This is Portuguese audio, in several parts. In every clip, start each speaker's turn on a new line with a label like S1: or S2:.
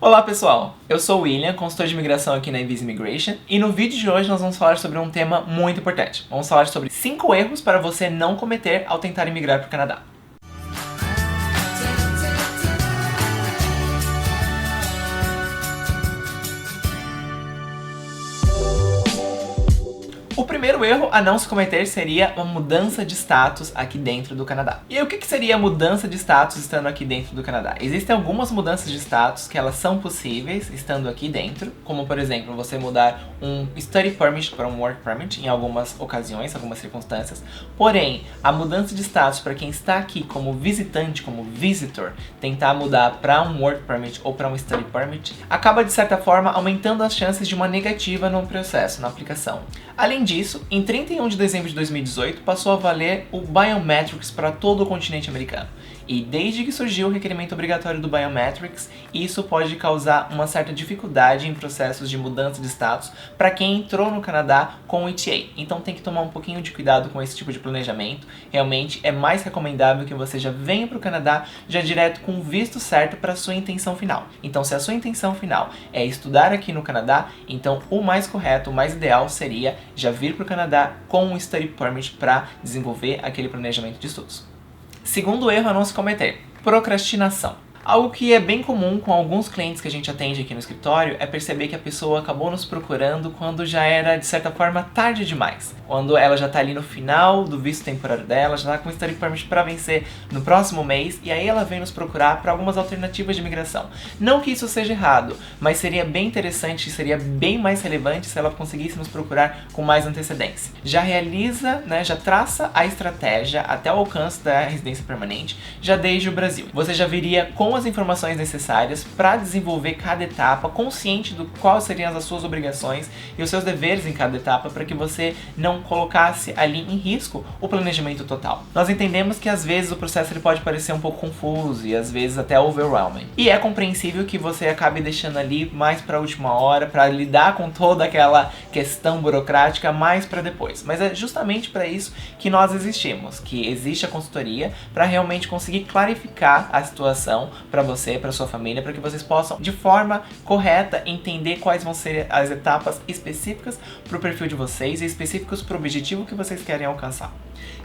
S1: Olá pessoal, eu sou o William, consultor de imigração aqui na Invis Immigration, e no vídeo de hoje nós vamos falar sobre um tema muito importante. Vamos falar sobre 5 erros para você não cometer ao tentar imigrar para o Canadá. O primeiro erro a não se cometer seria uma mudança de status aqui dentro do Canadá. E aí, o que seria a mudança de status estando aqui dentro do Canadá? Existem algumas mudanças de status que elas são possíveis estando aqui dentro, como por exemplo, você mudar um Study Permit para um Work Permit em algumas ocasiões, algumas circunstâncias. Porém, a mudança de status para quem está aqui como visitante, como visitor, tentar mudar para um Work Permit ou para um Study Permit, acaba de certa forma aumentando as chances de uma negativa no processo, na aplicação. Além disso, em 31 de dezembro de 2018, passou a valer o Biometrics para todo o continente americano. E desde que surgiu o requerimento obrigatório do Biometrics, isso pode causar uma certa dificuldade em processos de mudança de status para quem entrou no Canadá com o ETA. Então tem que tomar um pouquinho de cuidado com esse tipo de planejamento. Realmente é mais recomendável que você já venha para o Canadá já direto com o visto certo para a sua intenção final. Então se a sua intenção final é estudar aqui no Canadá, então o mais correto, o mais ideal seria já vir para o Canadá com um Study Permit para desenvolver aquele planejamento de estudos. Segundo erro a não se cometer: procrastinação. Algo que é bem comum com alguns clientes que a gente atende aqui no escritório é perceber que a pessoa acabou nos procurando quando já era, de certa forma, tarde demais. Quando ela já está ali no final do visto temporário dela, já está com o Study Permit para vencer no próximo mês, e aí ela vem nos procurar para algumas alternativas de imigração. Não que isso seja errado, mas seria bem interessante, seria bem mais relevante se ela conseguisse nos procurar com mais antecedência. Já realiza, já traça a estratégia até o alcance da residência permanente, já desde o Brasil. Você já viria com as informações necessárias para desenvolver cada etapa, consciente do quais seriam as suas obrigações e os seus deveres em cada etapa, para que você não colocasse ali em risco o planejamento total. Nós entendemos que às vezes o processo ele pode parecer um pouco confuso e às vezes até overwhelming. E é compreensível que você acabe deixando ali mais para a última hora, para lidar com toda aquela questão burocrática mais para depois. Mas é justamente para isso que nós existimos, que existe a consultoria para realmente conseguir clarificar a situação para você, para sua família, para que vocês possam, de forma correta, entender quais vão ser as etapas específicas para o perfil de vocês e específicos para o objetivo que vocês querem alcançar.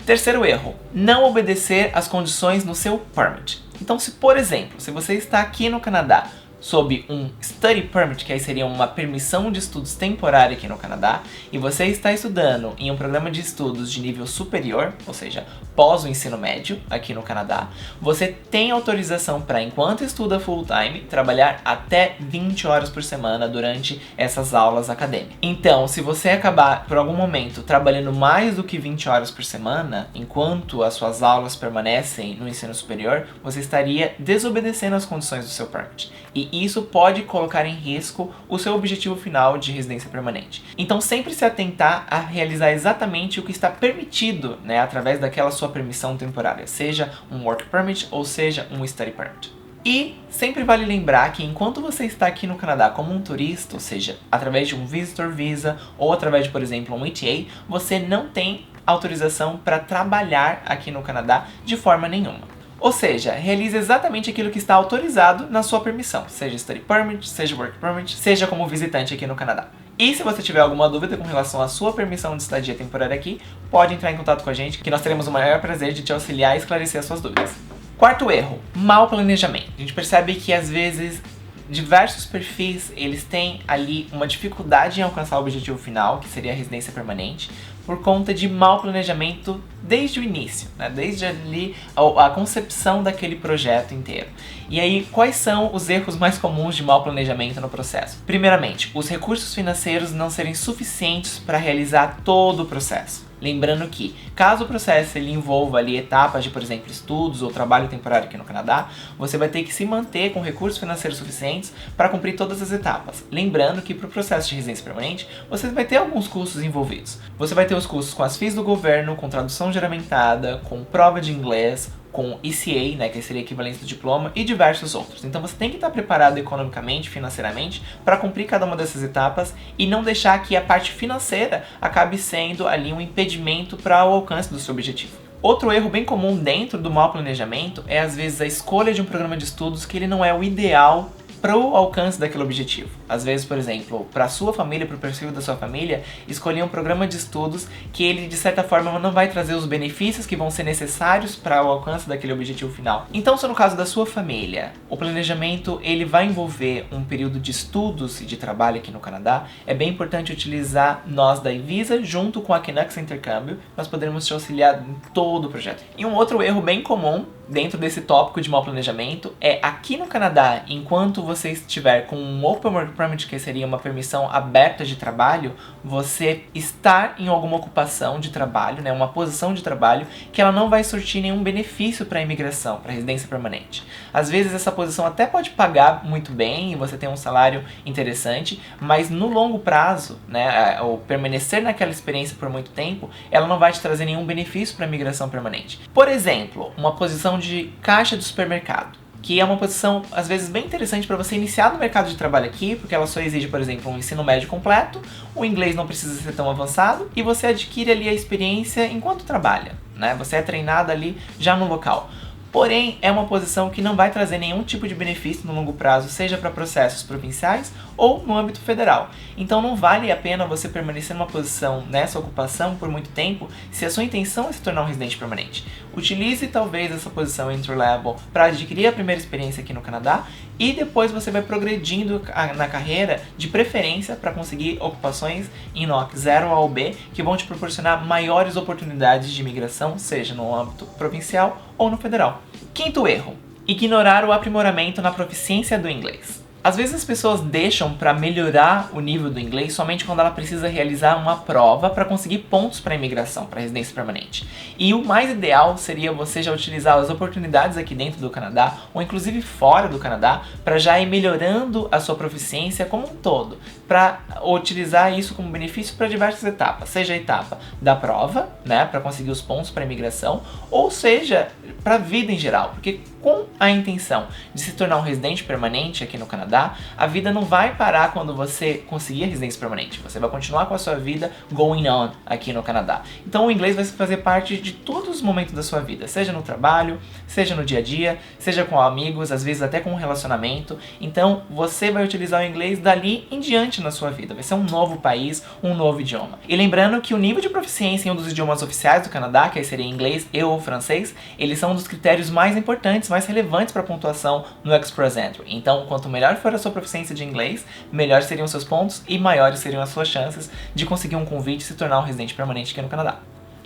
S1: Terceiro erro: não obedecer às condições no seu permit. Então, se por exemplo, se você está aqui no Canadá sob um Study Permit, que aí seria uma permissão de estudos temporária aqui no Canadá, e você está estudando em um programa de estudos de nível superior, ou seja, pós o ensino médio aqui no Canadá, você tem autorização para, enquanto estuda full time, trabalhar até 20 horas por semana durante essas aulas acadêmicas. Então, se você acabar por algum momento trabalhando mais do que 20 horas por semana, enquanto as suas aulas permanecem no ensino superior, você estaria desobedecendo as condições do seu permit. E isso pode colocar em risco o seu objetivo final de residência permanente. Então sempre se atentar a realizar exatamente o que está permitido, através daquela sua permissão temporária, seja um Work Permit ou seja um Study Permit. E sempre vale lembrar que enquanto você está aqui no Canadá como um turista, ou seja, através de um Visitor Visa ou através de, por exemplo, um ETA, você não tem autorização para trabalhar aqui no Canadá de forma nenhuma. Ou seja, realize exatamente aquilo que está autorizado na sua permissão, seja Study Permit, seja Work Permit, seja como visitante aqui no Canadá. E se você tiver alguma dúvida com relação à sua permissão de estadia temporária aqui, pode entrar em contato com a gente, que nós teremos o maior prazer de te auxiliar e esclarecer as suas dúvidas. Quarto erro: mau planejamento. A gente percebe que às vezes diversos perfis, eles têm ali uma dificuldade em alcançar o objetivo final, que seria a residência permanente, por conta de mau planejamento desde o início, desde ali a concepção daquele projeto inteiro. E aí, quais são os erros mais comuns de mau planejamento no processo? Primeiramente, os recursos financeiros não serem suficientes para realizar todo o processo. Lembrando que, caso o processo ele envolva ali etapas de, por exemplo, estudos ou trabalho temporário aqui no Canadá, você vai ter que se manter com recursos financeiros suficientes para cumprir todas as etapas. Lembrando que para o processo de residência permanente, você vai ter alguns custos envolvidos. Você vai ter os custos com as FIIs do governo, com tradução juramentada, com prova de inglês, com ECA, que seria equivalente do diploma, e diversos outros. Então você tem que estar preparado economicamente, financeiramente, para cumprir cada uma dessas etapas e não deixar que a parte financeira acabe sendo ali um impedimento para o alcance do seu objetivo. Outro erro bem comum dentro do mau planejamento é às vezes a escolha de um programa de estudos que ele não é o ideal pro alcance daquele objetivo. Às vezes, por exemplo, para a sua família, para o perfil da sua família, escolher um programa de estudos que ele, de certa forma, não vai trazer os benefícios que vão ser necessários para o alcance daquele objetivo final. Então, se no caso da sua família, o planejamento ele vai envolver um período de estudos e de trabalho aqui no Canadá, é bem importante utilizar nós da Ivisa junto com a Canucks Intercâmbio. Nós poderemos te auxiliar em todo o projeto. E um outro erro bem comum dentro desse tópico de mau planejamento é aqui no Canadá, enquanto você estiver com um Open Work Permit, que seria uma permissão aberta de trabalho, você estar em alguma ocupação de trabalho, né, uma posição de trabalho, que ela não vai surtir nenhum benefício para a imigração, para a residência permanente. Às vezes essa posição até pode pagar muito bem e você tem um salário interessante, mas no longo prazo, né, ou permanecer naquela experiência por muito tempo, ela não vai te trazer nenhum benefício para a imigração permanente. Por exemplo, uma posição de caixa de supermercado, que é uma posição, às vezes, bem interessante para você iniciar no mercado de trabalho aqui, porque ela só exige, por exemplo, um ensino médio completo, o inglês não precisa ser tão avançado, e você adquire ali a experiência enquanto trabalha, né? Você é treinado ali já no local. Porém, é uma posição que não vai trazer nenhum tipo de benefício no longo prazo, seja para processos provinciais ou no âmbito federal. Então não vale a pena você permanecer numa posição, nessa ocupação, por muito tempo, se a sua intenção é se tornar um residente permanente. Utilize talvez essa posição entry-level para adquirir a primeira experiência aqui no Canadá e depois você vai progredindo na carreira, de preferência para conseguir ocupações em NOC 0 ao B, que vão te proporcionar maiores oportunidades de imigração, seja no âmbito provincial ou no federal. Quinto erro: ignorar o aprimoramento na proficiência do inglês. Às vezes as pessoas deixam para melhorar o nível do inglês somente quando ela precisa realizar uma prova para conseguir pontos para a imigração, para a residência permanente. E o mais ideal seria você já utilizar as oportunidades aqui dentro do Canadá, ou inclusive fora do Canadá, para já ir melhorando a sua proficiência como um todo, para utilizar isso como benefício para diversas etapas, seja a etapa da prova, né, para conseguir os pontos para a imigração, ou seja, para a vida em geral, porque com a intenção de se tornar um residente permanente aqui no Canadá, a vida não vai parar quando você conseguir a residência permanente. Você vai continuar com a sua vida going on aqui no Canadá. Então o inglês vai fazer parte de todos os momentos da sua vida, seja no trabalho, seja no dia a dia, seja com amigos, às vezes até com um relacionamento. Então você vai utilizar o inglês dali em diante na sua vida. Vai ser um novo país, um novo idioma. E lembrando que o nível de proficiência em um dos idiomas oficiais do Canadá, que aí seria inglês e ou francês, eles são um dos critérios mais importantes, mais relevantes para a pontuação no Express Entry. Então, quanto melhor for a sua proficiência de inglês, melhores seriam os seus pontos e maiores seriam as suas chances de conseguir um convite e se tornar um residente permanente aqui no Canadá.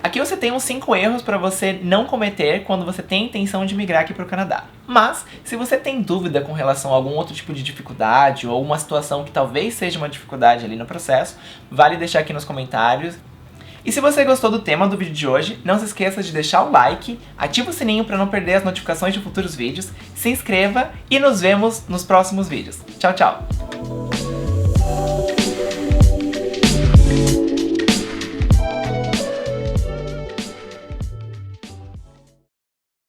S1: Aqui você tem uns 5 erros para você não cometer quando você tem a intenção de migrar aqui para o Canadá. Mas, se você tem dúvida com relação a algum outro tipo de dificuldade ou uma situação que talvez seja uma dificuldade ali no processo, vale deixar aqui nos comentários. E se você gostou do tema do vídeo de hoje, não se esqueça de deixar o like, ativa o sininho para não perder as notificações de futuros vídeos, se inscreva e nos vemos nos próximos vídeos. Tchau, tchau!